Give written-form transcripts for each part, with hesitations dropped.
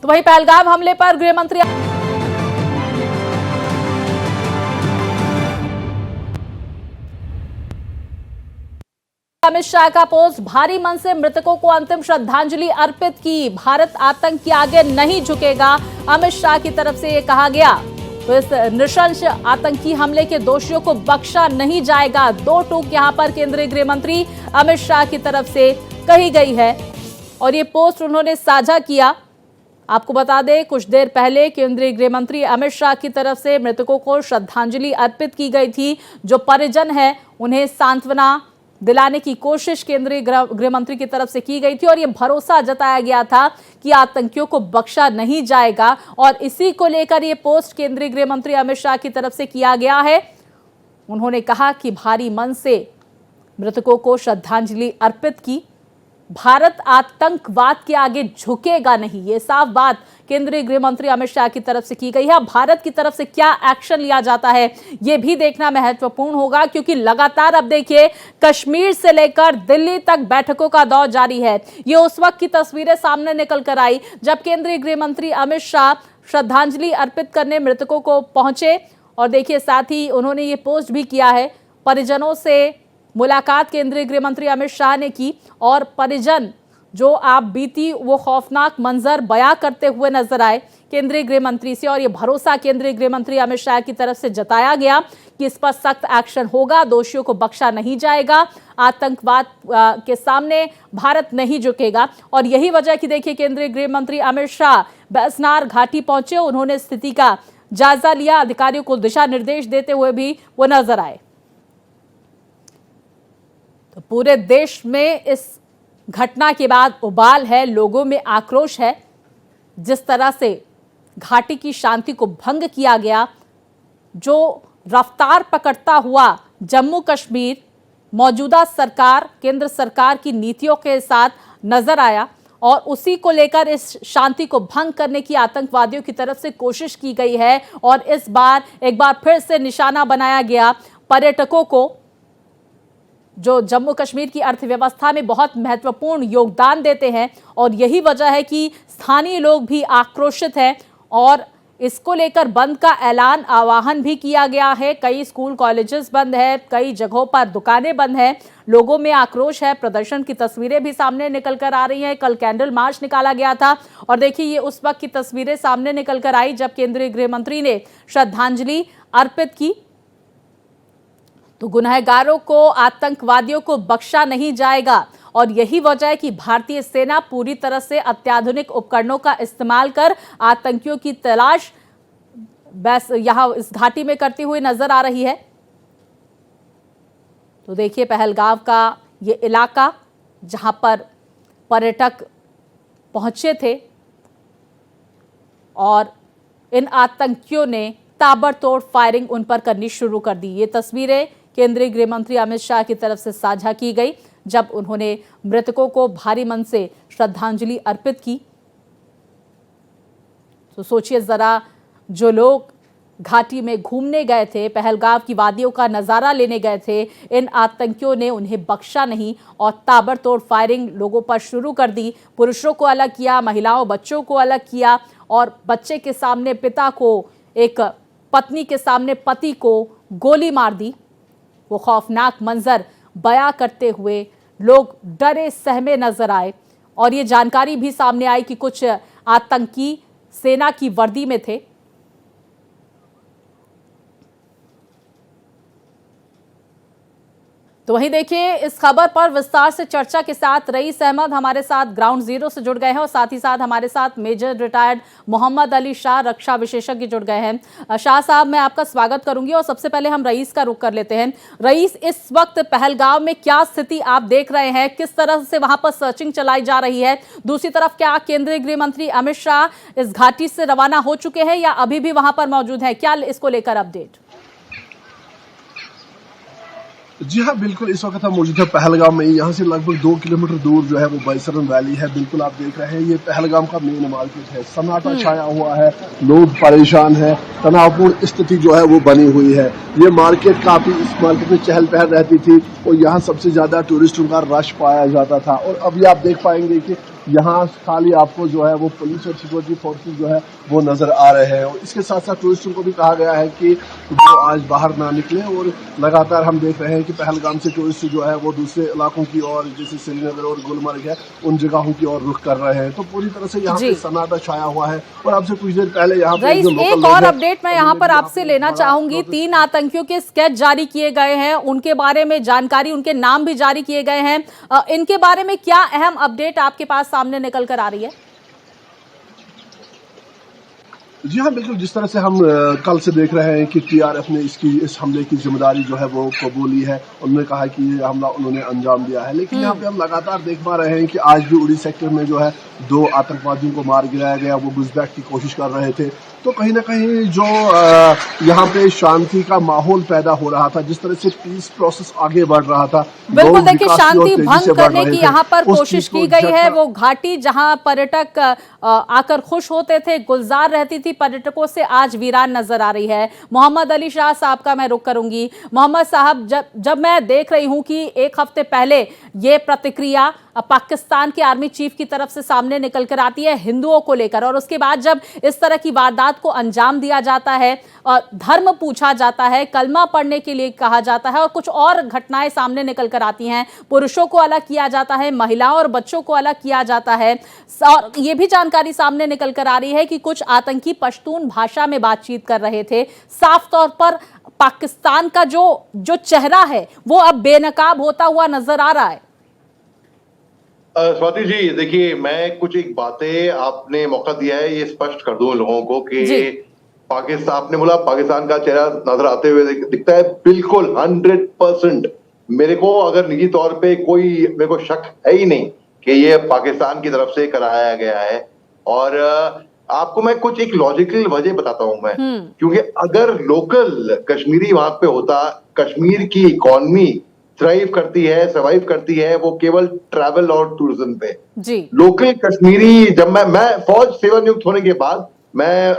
तो वहीं पहलगाम हमले पर गृह मंत्री अमित शाह का पोस्ट, भारी मन से मृतकों को अंतिम श्रद्धांजलि अर्पित की। भारत आतंक के आगे नहीं झुकेगा, अमित शाह की तरफ से ये कहा गया। तो इस नृशंस आतंकी हमले के दोषियों को बख्शा नहीं जाएगा। दो टूक यहां पर केंद्रीय गृह मंत्री अमित शाह की तरफ से कही गई है और ये पोस्ट उन्होंने साझा किया। आपको बता दें, कुछ देर पहले केंद्रीय गृह मंत्री अमित शाह की तरफ से मृतकों को श्रद्धांजलि अर्पित की गई थी। जो परिजन है उन्हें सांत्वना दिलाने की कोशिश केंद्रीय गृह मंत्री की तरफ से की गई थी और यह भरोसा जताया गया था कि आतंकियों को बख्शा नहीं जाएगा और इसी को लेकर यह पोस्ट केंद्रीय गृह मंत्री अमित शाह की तरफ से किया गया है। उन्होंने कहा कि भारी मन से मृतकों को श्रद्धांजलि अर्पित की। भारत आतंकवाद के आगे झुकेगा नहीं, ये साफ बात केंद्रीय गृह मंत्री अमित शाह की तरफ से की गई है। भारत की तरफ से क्या एक्शन लिया जाता है ये भी देखना महत्वपूर्ण होगा, क्योंकि लगातार अब देखिए कश्मीर से लेकर दिल्ली तक बैठकों का दौर जारी है। ये उस वक्त की तस्वीरें सामने निकल कर आई जब केंद्रीय गृह मंत्री अमित शाह श्रद्धांजलि अर्पित करने मृतकों को पहुंचे और देखिए साथ ही उन्होंने ये पोस्ट भी किया है। परिजनों से मुलाकात केंद्रीय गृह मंत्री अमित शाह ने की और परिजन जो आप बीती वो खौफनाक मंजर बयां करते हुए नजर आए केंद्रीय गृह मंत्री से और ये भरोसा केंद्रीय गृह मंत्री अमित शाह की तरफ से जताया गया कि इस पर सख्त एक्शन होगा, दोषियों को बख्शा नहीं जाएगा, आतंकवाद के सामने भारत नहीं झुकेगा। और यही वजह कि देखिए केंद्रीय गृह मंत्री अमित शाह बैसनार घाटी पहुंचे, उन्होंने स्थिति का जायजा लिया, अधिकारियों को दिशा निर्देश देते हुए भी वो नजर आए। तो पूरे देश में इस घटना के बाद उबाल है, लोगों में आक्रोश है। जिस तरह से घाटी की शांति को भंग किया गया, जो रफ्तार पकड़ता हुआ जम्मू कश्मीर मौजूदा सरकार केंद्र सरकार की नीतियों के साथ नजर आया और उसी को लेकर इस शांति को भंग करने की आतंकवादियों की तरफ से कोशिश की गई है और इस बार एक बार फिर से निशाना बनाया गया पर्यटकों को, जो जम्मू कश्मीर की अर्थव्यवस्था में बहुत महत्वपूर्ण योगदान देते हैं। और यही वजह है कि स्थानीय लोग भी आक्रोशित हैं और इसको लेकर बंद का ऐलान आह्वान भी किया गया है। कई स्कूल कॉलेजेस बंद है, कई जगहों पर दुकानें बंद हैं, लोगों में आक्रोश है। प्रदर्शन की तस्वीरें भी सामने निकल कर आ रही हैं। कल कैंडल मार्च निकाला गया था और देखिए ये उस वक्त की तस्वीरें सामने निकल कर आई जब केंद्रीय गृह मंत्री ने श्रद्धांजलि अर्पित की। तो गुनहगारों को, आतंकवादियों को बख्शा नहीं जाएगा और यही वजह है कि भारतीय सेना पूरी तरह से अत्याधुनिक उपकरणों का इस्तेमाल कर आतंकियों की तलाश बस यहां इस घाटी में करती हुई नजर आ रही है। तो देखिए पहलगाम का ये इलाका जहां पर पर्यटक पहुंचे थे और इन आतंकियों ने ताबड़तोड़ फायरिंग उन पर करनी शुरू कर दी। ये तस्वीरें केंद्रीय गृह मंत्री अमित शाह की तरफ से साझा की गई जब उन्होंने मृतकों को भारी मन से श्रद्धांजलि अर्पित की। तो सोचिए जरा, जो लोग घाटी में घूमने गए थे, पहलगाम की वादियों का नजारा लेने गए थे, इन आतंकियों ने उन्हें बख्शा नहीं और ताबड़तोड़ फायरिंग लोगों पर शुरू कर दी। पुरुषों को अलग किया, महिलाओं बच्चों को अलग किया और बच्चे के सामने पिता को, एक पत्नी के सामने पति को गोली मार दी। वो खौफनाक मंजर बयां करते हुए लोग डरे सहमे नजर आए और ये जानकारी भी सामने आई कि कुछ आतंकी सेना की वर्दी में थे। तो वहीं देखिए इस खबर पर विस्तार से चर्चा के साथ रईस अहमद हमारे साथ ग्राउंड जीरो से जुड़ गए हैं और साथ ही साथ हमारे साथ मेजर रिटायर्ड मोहम्मद अली शाह रक्षा विशेषज्ञ जुड़ गए हैं। शाह साहब, मैं आपका स्वागत करूंगी और सबसे पहले हम रईस का रुख कर लेते हैं। रईस, इस वक्त पहलगाम में क्या स्थिति आप देख रहे हैं, किस तरह से वहां पर सर्चिंग चलाई जा रही है? दूसरी तरफ क्या केंद्रीय गृह मंत्री अमित शाह इस घाटी से रवाना हो चुके हैं या अभी भी वहां पर मौजूद है? क्या इसको लेकर अपडेट? जी हाँ, बिल्कुल इस वक्त हम मौजूद है पहलगाम में। यहाँ से लगभग 2 किलोमीटर दूर जो है वो बाईसरन वैली है। बिल्कुल आप देख रहे हैं ये पहलगाम का मेन मार्केट है। सन्नाटा छाया हुआ है, लोग परेशान हैं, तनावपूर्ण स्थिति जो है वो बनी हुई है। ये मार्केट काफी, इस मार्केट में चहल पहल रहती थी और यहाँ सबसे ज्यादा टूरिस्टों का रश पाया जाता था और अभी आप देख पाएंगे कि यहाँ खाली आपको जो है वो पुलिस और सिक्योरिटी फोर्सेस जो है वो नजर आ रहे हैं। और इसके साथ साथ टूरिस्टों को भी कहा गया है कि वो आज बाहर ना निकले। और लगातार हम देख रहे हैं कि पहलगाम से टूरिस्ट जो है वो दूसरे इलाकों की ओर, जैसे श्रीनगर और गुलमर्ग है, उन जगहों की ओर रुख कर रहे हैं। तो पूरी तरह से यहाँ पे सन्नाटा छाया हुआ है। और आपसे कुछ देर पहले यहाँ पे एक और अपडेट मैं यहाँ पर आपसे लेना चाहूंगी। 3 आतंकियों के स्केच जारी किए गए हैं, उनके बारे में जानकारी, उनके नाम भी जारी किए गए हैं। इनके बारे में क्या अहम अपडेट आपके पास सामने निकल कर आ रही है? जी हाँ, बिल्कुल। जिस तरह से हम कल से देख रहे हैं कि टीआरएफ ने इस हमले की जिम्मेदारी जो है वो कबूली है। उन्होंने कहा कि ये हमला उन्होंने अंजाम दिया है। लेकिन यहाँ पे हम लगातार देख पा रहे हैं कि आज भी उड़ी सेक्टर में जो है 2 आतंकवादियों को मार गिराया गया। वो घुसपैठ की कोशिश कर रहे थे। तो कहीं ना कहीं जो यहाँ पे शांति का माहौल पैदा हो रहा था, जिस तरह से पीस प्रोसेस आगे बढ़ रहा था, बिल्कुल देखिए, शांति भंग करने की यहाँ पर कोशिश की गई है। वो घाटी जहाँ पर्यटक आकर खुश होते थे, गुलजार रहती थी पर्यटकों से, आज वीरान नजर आ रही है। मोहम्मद अली शाह साहब का मैं रुख करूंगी। मोहम्मद साहब, जब मैं देख रही हूं कि एक हफ्ते पहले ये प्रतिक्रिया पाकिस्तान के आर्मी चीफ की तरफ से सामने निकल कर आती है हिंदुओं को लेकर, और उसके बाद जब इस तरह की वारदात को अंजाम दिया जाता है और धर्म पूछा जाता है, कलमा पढ़ने के लिए कहा जाता है और कुछ और घटनाएं सामने निकल कर आती हैं, पुरुषों को अलग किया जाता है, महिलाओं और बच्चों को अलग किया जाता है, और ये भी जानकारी सामने निकल कर आ रही है कि कुछ आतंकी पश्तून भाषा में बातचीत कर रहे थे। साफ तौर पर पाकिस्तान का जो चेहरा है वो अब बेनकाब होता हुआ नजर आ रहा है। स्वाति जी, देखिए, मैं कुछ एक बातें आपने मौका दिया है ये स्पष्ट कर दूं लोगों को कि पाकिस्तान, आपने बोला पाकिस्तान का चेहरा नजर आते हुए दिखता है। बिल्कुल 100%। मेरे को अगर निजी तौर पे मेरे को शक है ही नहीं कि ये पाकिस्तान की तरफ से कराया गया है। और आपको मैं कुछ एक लॉजिकल वजह बताता हूं मैं, क्योंकि अगर लोकल कश्मीरी वहां पे होता, कश्मीर की इकोनॉमी थ्राइव करती है, सर्वाइव करती है वो केवल ट्रैवल और टूरिज्म पे। जी। लोकल कश्मीरी, जब मैं फौज सेवानियुक्त होने के बाद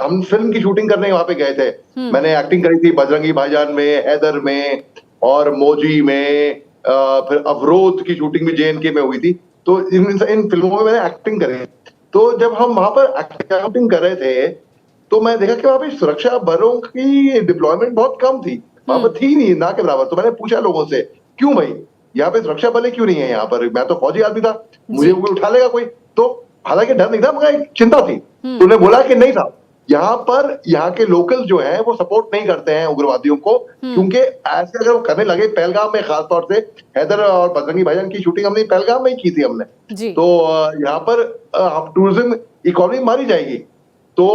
हम फिल्म की शूटिंग करने वहां पे गए थे। मैंने एक्टिंग करी थी बजरंगी भाईजान में, हैदर में और मौजी में, फिर अवरोध की शूटिंग भी JNK में हुई थी। तो इन फिल्मों में मैंने एक्टिंग करी। तो जब हम वहां पर एक्टिंग कर रहे थे तो मैं देखा कि वहां पे सुरक्षा बलों की डिप्लॉयमेंट बहुत कम थी, वहां पर थी नहीं, ना के बराबर। तो मैंने पूछा लोगों से, क्यों भाई यहाँ पे सुरक्षा बल क्यों नहीं है? यहाँ पर मैं तो फौजी आदमी था, मुझे कोई उठा लेगा कोई? तो हालांकि डर नहीं था मगर एक चिंता थी। तो उन्होंने बोला कि नहीं था, यहाँ पर यहाँ के लोकल जो है वो सपोर्ट नहीं करते हैं उग्रवादियों को, क्योंकि ऐसे अगर वो करने लगे, पहलगाम में खासतौर से हैदर और बजरंगी भाईजान की शूटिंग हमने पहलगाम में ही की थी हमने। तो यहाँ पर टूरिज्म इकोनॉमी मारी जाएगी। तो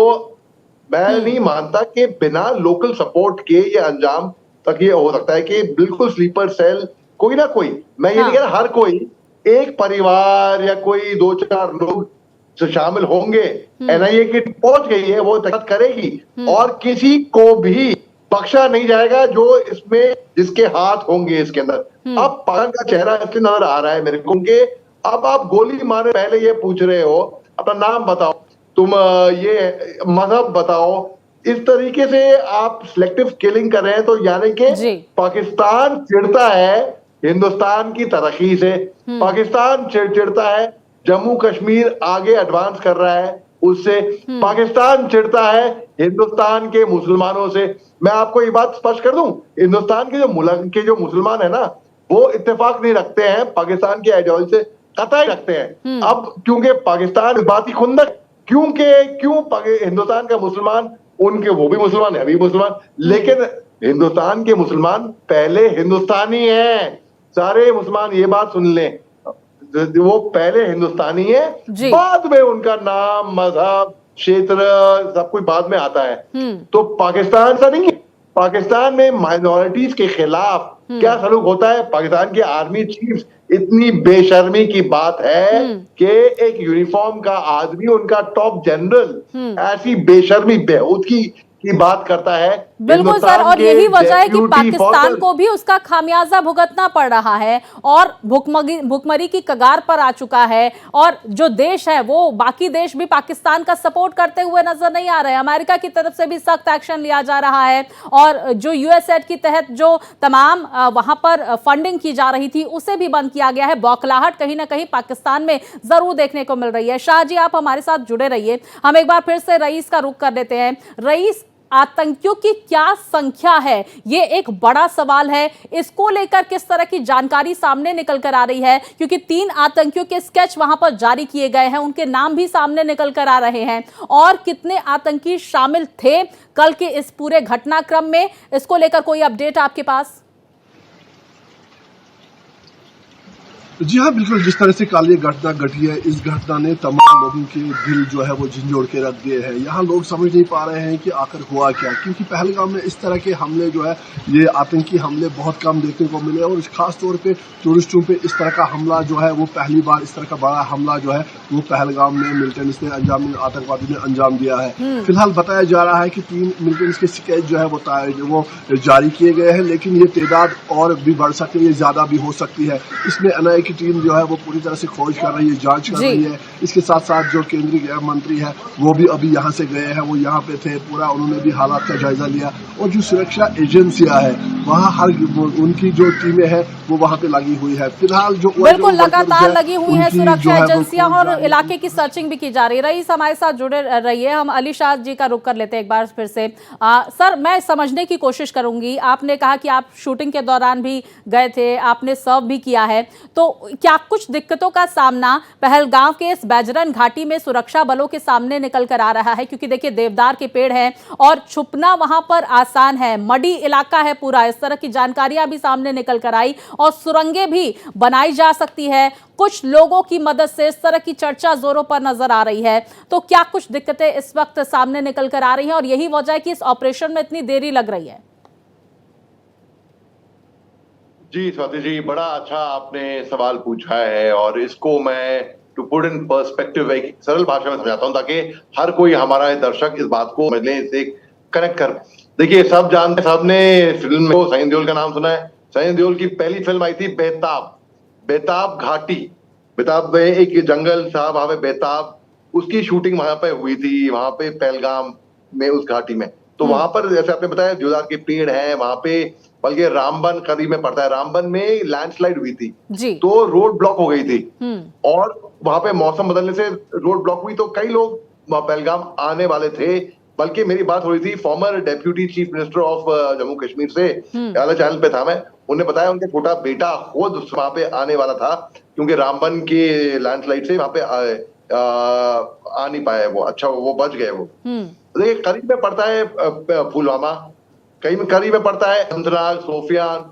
मैं नहीं मानता कि बिना लोकल सपोर्ट के ये अंजाम तक ये हो सकता है कि बिल्कुल स्लीपर सेल कोई ना कोई, मैं ये नहीं कह रहा हर कोई, एक परिवार या कोई 2-4 लोग शामिल होंगे। NIA की पहुंच गई है, वो तहत करेगी और किसी को भी बख्शा नहीं जाएगा जो इसमें जिसके हाथ होंगे इसके अंदर। अब पाकिस्तान का चेहरा इससे नजर आ रहा है मेरे को कि अब आप गोली मारे पहले ये पूछ रहे हो अपना नाम बताओ, तुम ये मजहब बताओ, इस तरीके से आप सिलेक्टिव किलिंग कर रहे हैं। तो यानी कि पाकिस्तान चिढ़ता है हिंदुस्तान की तरक्की से, पाकिस्तान चिढ़ता है जम्मू कश्मीर आगे एडवांस कर रहा है उससे, पाकिस्तान चिढ़ता है हिंदुस्तान के मुसलमानों से। मैं आपको ये बात स्पष्ट कर दूं, हिंदुस्तान के जो मुल्क के जो मुसलमान है ना, वो इत्तेफाक नहीं रखते हैं पाकिस्तान की आइडियोलॉजी से, कतई रखते हैं। अब क्योंकि पाकिस्तान इस बात की खुंदक, क्यों हिंदुस्तान का मुसलमान, उनके वो भी मुसलमान है, अभी मुसलमान, लेकिन हिंदुस्तान के मुसलमान पहले हिंदुस्तानी हैं। सारे मुसलमान ये बात सुन लें, वो पहले हिंदुस्तानी है, बाद में उनका नाम, मजहब, क्षेत्र सब कुछ बाद में आता है। तो पाकिस्तान ऐसा नहीं है। पाकिस्तान में माइनॉरिटीज के खिलाफ क्या सलूक होता है? पाकिस्तान के आर्मी चीफ, इतनी बेशर्मी की बात है कि एक यूनिफॉर्म का आदमी, उनका टॉप जनरल, ऐसी बेशर्मी बेहूद की की बात करता है। बिल्कुल सर, और यही वजह है कि पाकिस्तान को को भी उसका खामियाजा भुगतना पड़ रहा है और भुखमरी की कगार पर आ चुका है। और जो देश है वो बाकी देश भी पाकिस्तान का सपोर्ट करते हुए नजर नहीं आ रहे हैं। अमेरिका की तरफ से भी सख्त एक्शन लिया जा रहा है और जो यूएसएड के तहत जो तमाम वहां पर फंडिंग की जा रही थी उसे भी बंद किया गया है। बौखलाहट कहीं ना कहीं पाकिस्तान में जरूर देखने को मिल रही है। शाह जी, आप हमारे साथ जुड़े रहिए। हम एक बार फिर से रईस का रुख कर लेते हैं। रईस, आतंकियों की क्या संख्या है, ये एक बड़ा सवाल है। इसको लेकर किस तरह की जानकारी सामने निकल कर आ रही है, क्योंकि 3 आतंकियों के स्केच वहां पर जारी किए गए हैं, उनके नाम भी सामने निकल कर आ रहे हैं। और कितने आतंकी शामिल थे कल के इस पूरे घटनाक्रम में, इसको लेकर कोई अपडेट आपके पास? जी हाँ, बिल्कुल। जिस तरह से कल ये घटना घटी है, इस घटना ने तमाम लोगों के दिल जो है वो झंझोड़ के रख दिए हैं। यहाँ लोग समझ नहीं पा रहे हैं कि आखिर हुआ क्या, क्योंकि पहलगाम में इस तरह के हमले जो है, ये आतंकी हमले बहुत कम देखने को मिले और खास तौर पे टूरिस्टों पे इस तरह का हमला जो है वो पहली बार इस तरह का बड़ा हमला जो है वो पहलगाम में मिलिटेंट्स ने आतंकवादी ने अंजाम दिया है। फिलहाल बताया जा रहा है कि 3 मिलिटेंट्स के स्केच जो है वो जारी किए गए हैं, लेकिन ये तादाद और भी बढ़ सकती है, ये ज्यादा भी हो सकती है। इसमें एनआईए की टीम जो है वो पूरी तरह से खोज कर रही है, जांच कर रही है। इसके साथ साथ जो केंद्रीय गृह मंत्री है वो भी अभी यहाँ से गए हैं, वो यहाँ पे थे, पूरा उन्होंने भी हालात का जायजा लिया। और जो सुरक्षा एजेंसियां है वहाँ हर उनकी जो टीमें हैं वो वहाँ पे लगी हुई है। फिलहाल जो बिल्कुल लगातार लगी हुई है सुरक्षा एजेंसियां और इलाके की सर्चिंग भी की जा रही है। रईस, हमारे साथ जुड़े रहिए। हम अली शाह जी का रुख कर लेते हैं एक बार फिर से। सर, मैं समझने की कोशिश करूंगी, आपने कहा कि आप शूटिंग के दौरान भी गए थे, आपने सर्व भी किया है, तो क्या कुछ दिक्कतों का सामना पहलगाम के इस बैजरन घाटी में सुरक्षा बलों के सामने निकल कर आ रहा है? क्योंकि देखिए, देवदार के पेड़ हैं और छुपना वहां पर आसान है, मडी इलाका है पूरा, इस तरह की जानकारियां भी सामने निकल कर आई और सुरंगें भी बनाई जा सकती है कुछ लोगों की मदद से, इस तरह की चर्चा जोरों पर नजर आ रही है। तो क्या कुछ दिक्कतें इस वक्त सामने निकल कर आ रही हैं और यही वजह है कि इस ऑपरेशन में इतनी देरी लग रही है? जी स्वाति जी, बड़ा अच्छा आपने सवाल पूछा है और इसको मैं टू पुट इन पर्सपेक्टिव एक सरल भाषा में समझाता हूं ताकि हर कोई हमारा दर्शक इस बात को समझ ले, इसे कनेक्ट कर। देखिए, सब जानते, सबने फिल्म में सनी देओल का नाम सुना है। सनी देओल की पहली फिल्म आई थी बेताब, बेताब घाटी, बेताब में एक जंगल था वहां पे बेताब, उसकी शूटिंग वहां पे हुई थी, वहां पे पहलगाम में उस घाटी में। तो वहां पर जैसे आपने बताया देवदार के पेड़ हैं वहां पे, बल्कि रामबन करीब में पड़ता है, रामबन में लैंडस्लाइड हुई थी जी। तो रोड ब्लॉक हो गई थी और वहां पे मौसम बदलने से रोड ब्लॉक हुई, तो कई लोग पहलगाम आने वाले थे। बल्कि मेरी बात हो रही थी farmer deputy chief minister of Jammu Kashmir से, वाले चैनल पे था मैं, उन्हें बताया उनके छोटा बेटा खुद वहां पे आने वाला था क्योंकि रामबन के लैंडस्लाइड से वहां पे आ नहीं पाए वो, अच्छा वो बच गए वो। देखिए, करीब में पड़ता है पुलवामा, कहीं में करीब में पड़ता है अनंतनाग, सोफियान,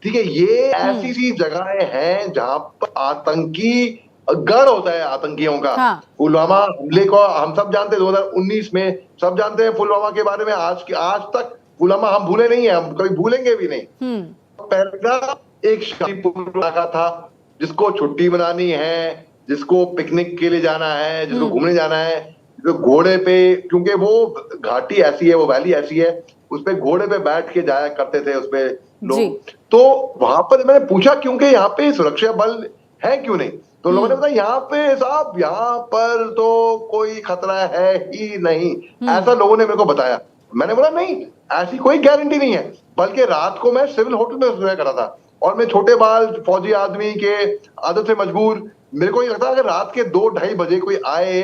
ठीक है। ये ऐसी सी जगहें हैं जहां पर आतंकी गढ़ होता है आतंकियों का। हाँ। पुलवामा हमले को हम सब जानते हैं, 2019 में सब जानते हैं पुलवामा के बारे में। आज तक पुलवामा हम भूले नहीं है, हम कभी भूलेंगे भी नहीं। पहलगाम एक शांतिपूर्ण इलाका था जिसको छुट्टी मनानी है, जिसको पिकनिक के लिए जाना है, जिसको घूमने जाना है, जो घोड़े पे, क्योंकि वो घाटी ऐसी है, वो वैली ऐसी है, उस पे घोड़े पे बैठ के जाया करते थे उसपे लोग। तो वहां पर मैंने पूछा क्योंकि यहाँ पे सुरक्षा बल है क्यों नहीं, तो लोगों ने बताया यहाँ पे साहब, यहाँ पर तो कोई खतरा है ही नहीं, ऐसा लोगों ने मेरे को बताया। मैंने बोला नहीं, ऐसी कोई गारंटी नहीं है। बल्कि रात को मैं सिविल होटल में सोया करा था और मैं छोटे बाल फौजी आदमी के आदत से मजबूर, मेरे को ये लगता है अगर रात के 2-2:30 बजे कोई आए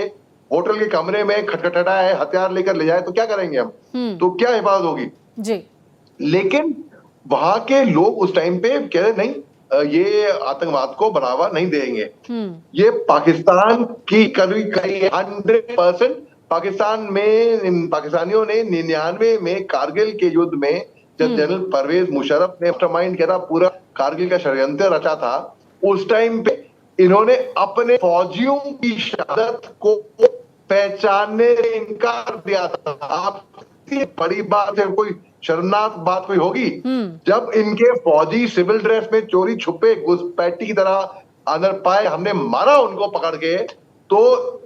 होटल के कमरे में, खटखटा है, हथियार लेकर ले जाए तो क्या करेंगे हम, तो क्या हिफाजत होगी जी। लेकिन वहां के लोग उस टाइम पे कह रहे नहीं, ये आतंकवाद को बढ़ावा नहीं देंगे। ये पाकिस्तान की करीब 100% पाकिस्तान में, पाकिस्तानियों ने 99 में कारगिल के युद्ध में जब जनरल परवेज मुशर्रफ ने मास्टरमाइंड किया था, पूरा कारगिल का षड्यंत्र रचा था, उस टाइम पे इन्होंने अपने फौजियों की शहादत को पहचानने से इनकार दिया था। आप बड़ी बात है, कोई शर्मनाक बात कोई होगी जब इनके फौजी सिविल ड्रेस में चोरी छुपे घुसपैठी की तरह अंदर पाए, हमने मारा उनको पकड़ के, तो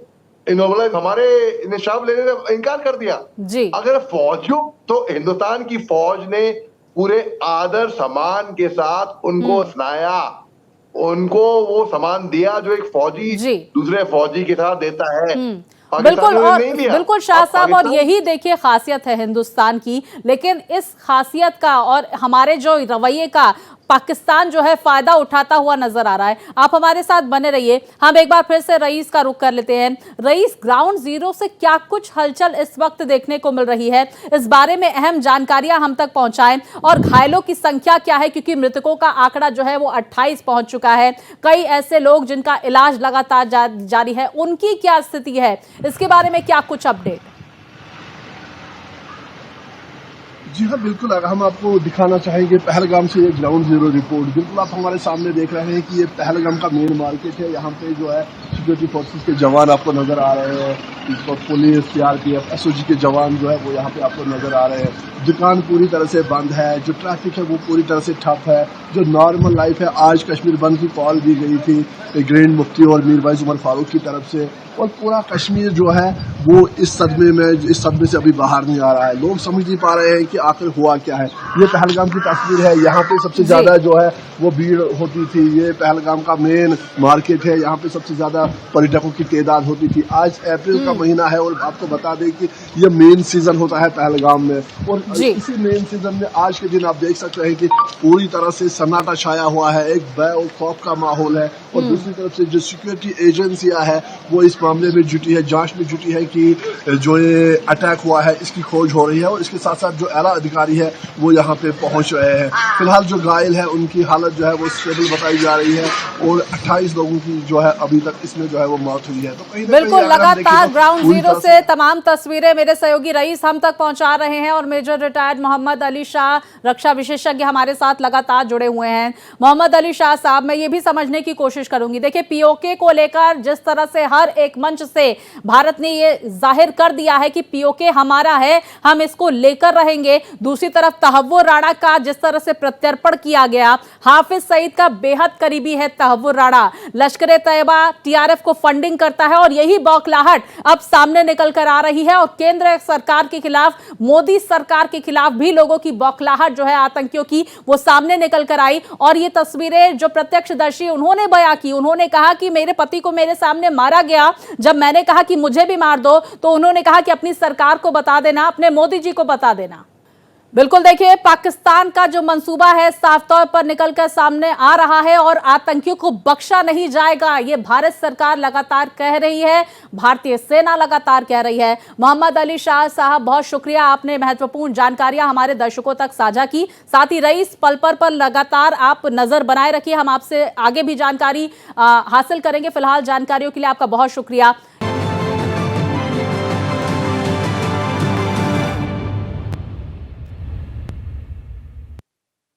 इन्होंने हमारे निशाब लेने से इनकार कर दिया। जी अगर फौजियों, तो हिंदुस्तान की फौज ने पूरे आदर सम्मान के साथ उनको सुनाया, उनको वो सम्मान दिया जो एक फौजी जी दूसरे फौजी के साथ देता है। बिल्कुल, पाकिस्तान ने और नहीं दिया। बिल्कुल शाह अब साहब, और पाकिस्तान- यही देखिए खासियत है हिंदुस्तान की। लेकिन इस खासियत का और हमारे जो रवैये का पाकिस्तान जो है फायदा उठाता हुआ नजर आ रहा है। आप हमारे साथ बने रहिए। हम एक बार फिर से रईस का रुख कर लेते हैं। रईस, ग्राउंड जीरो से क्या कुछ हलचल इस वक्त देखने को मिल रही है, इस बारे में अहम जानकारियां हम तक पहुंचाएं। और घायलों की संख्या क्या है, क्योंकि मृतकों का आंकड़ा जो है वो 28 पहुंच चुका है। कई ऐसे लोग जिनका इलाज लगातार जारी है, उनकी क्या स्थिति है, इसके बारे में क्या कुछ अपडेट? जी हाँ, बिल्कुल। अगर हम आपको दिखाना चाहेंगे पहलगाम से ये ग्राउंड जीरो रिपोर्ट, बिल्कुल आप हमारे सामने देख रहे हैं कि ये पहलगाम का मेन मार्केट है। यहाँ पे जो है सिक्योरिटी फोर्सेस के जवान आपको नजर आ रहे हैं, पुलिस, सीआरपीएफ, एसओजी के जवान जो है वो यहाँ पे आपको नजर आ रहे हैं। दुकान पूरी तरह से बंद है, जो ट्रैफिक है वो पूरी तरह से ठप है। जो नॉर्मल लाइफ है, आज कश्मीर बंद की कॉल दी गई थी ग्रैंड मुफ्ती और मीर वाइज उमर फारूक की तरफ से, और पूरा कश्मीर जो है वो इस सदमे से अभी बाहर नहीं आ रहा है। लोग समझ नहीं पा रहे हैं कि आखिर हुआ क्या है। ये पहलगाम की तस्वीर है। यहाँ पे सबसे ज्यादा जो है वो भीड़ होती थी। ये पहलगाम का मेन मार्केट है। यहाँ पे सबसे ज्यादा पर्यटकों की तादाद होती थी। आज अप्रैल का महीना है और आपको बता दें कि ये मेन सीजन होता है पहलगाम में, और इसी मेन सीजन में आज के दिन आप देख सकते हैं कि पूरी तरह से सन्नाटा छाया हुआ है। एक भय और खौफ का माहौल है, और दूसरी तरफ से जो सिक्योरिटी एजेंसियां है वो इस मामले में जुटी है, जांच में जुटी है कि जो ये अटैक हुआ है इसकी खोज हो रही है। और इसके साथ साथ जो आला अधिकारी है वो यहाँ पे पहुंच रहे हैं। फिलहाल जो घायल है उनकी हालत जो है वो स्टेबल बताई जा रही है, और 28 लोगों की जो है अभी तक इसमें जो है वो मौत हुई है। तो कहीं ना बिल्कुल, कहीं लगातार ग्राउंड जीरो से तमाम तस्वीरें मेरे सहयोगी रईस हम तक पहुंचा रहे हैं, और मेजर रिटायर्ड मोहम्मद अली शाह, रक्षा विशेषज्ञ, हमारे साथ लगातार जुड़े हुए हैं। मोहम्मद अली शाह साहब, मैं ये भी समझने की कोशिश करूंगी, देखिए पीओके को लेकर जिस तरह से हर एक मंच से भारत ने ये जाहिर कर दिया है कि पीओके हमारा है, हम इसको लेकर रहेंगे। दूसरी तरफ तहव्वुर राणा का जिस तरह से प्रत्यर्पण किया गया, हाफिज सईद का बेहद करीबी है तहव्वुर राणा, लश्कर तैयबा टीआरएफ को फंडिंग करता है, और यही बौखलाहट अब सामने निकल कर आ रही है। और केंद्र सरकार के खिलाफ, मोदी सरकार के खिलाफ भी लोगों की बौखलाहट जो है आतंकियों की, वो सामने निकल कर आई। और ये तस्वीरें जो प्रत्यक्षदर्शी उन्होंने बयां की, उन्होंने कहा कि मेरे पति को मेरे सामने मारा गया, जब मैंने कहा कि मुझे भी मार दो तो उन्होंने कहा कि अपनी सरकार को बता देना, अपने मोदी जी को बता देना। बिल्कुल, देखिए पाकिस्तान का जो मंसूबा है साफ तौर पर निकलकर सामने आ रहा है, और आतंकियों को बख्शा नहीं जाएगा, ये भारत सरकार लगातार कह रही है, भारतीय सेना लगातार कह रही है। मोहम्मद अली शाह साहब, बहुत शुक्रिया, आपने महत्वपूर्ण जानकारियां हमारे दर्शकों तक साझा की। साथ ही रईस, पल पर लगातार आप नजर बनाए रखिए, हम आपसे आगे भी जानकारी हासिल करेंगे। फिलहाल जानकारियों के लिए आपका बहुत शुक्रिया।